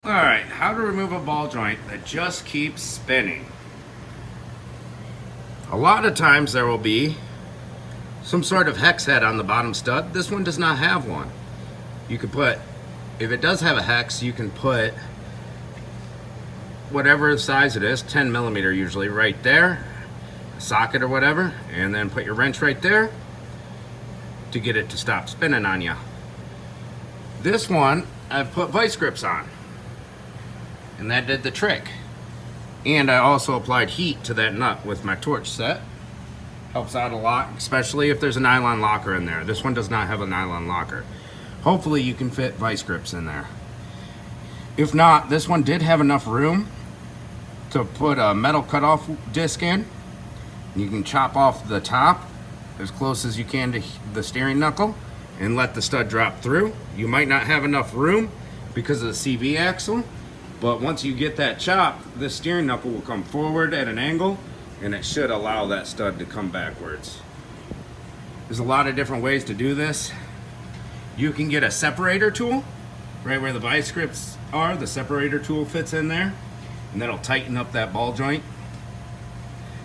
Alright, how to remove a ball joint that just keeps spinning. A lot of times there will be some sort of hex head on the bottom stud. This one does not have one. You can put, if it does have a hex, you can put whatever size it is, 10 millimeter usually, right there, a socket or whatever, and then put your wrench right there to get it to stop spinning on you. This one, I've put vice grips on, and that did the trick. And I also applied heat to that nut with my torch set. Helps out a lot, especially if there's a nylon locker in there. This one does not have a nylon locker. Hopefully you can fit vice grips in there. If not, this one did have enough room to put a metal cutoff disc in. You can chop off the top as close as you can to the steering knuckle and let the stud drop through. You might not have enough room because of the CV axle, but once you get that chop, the steering knuckle will come forward at an angle and it should allow that stud to come backwards. There's a lot of different ways to do this. You can get a separator tool, right where the vice grips are, the separator tool fits in there, and that'll tighten up that ball joint.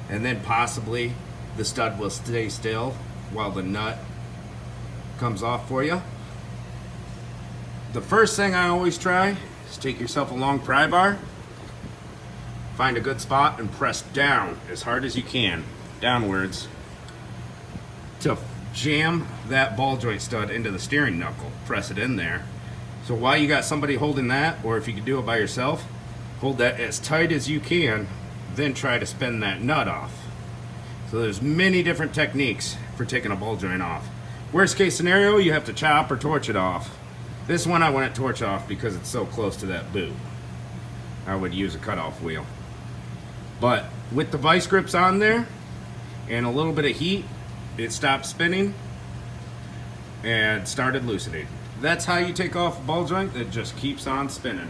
And then possibly the stud will stay still while the nut comes off for you. The first thing I always try is take yourself a long pry bar, find a good spot and press down as hard as you can, downwards, to jam that ball joint stud into the steering knuckle. Press it in there. So while you got somebody holding that, or if you can do it by yourself, hold that as tight as you can, then try to spin that nut off. So there's many different techniques for taking a ball joint off. Worst case scenario, you have to chop or torch it off. This one I wouldn't torch off because it's so close to that boot. I would use a cutoff wheel. But with the vice grips on there and a little bit of heat, it stopped spinning and started loosening. That's how you take off a ball joint that just keeps on spinning.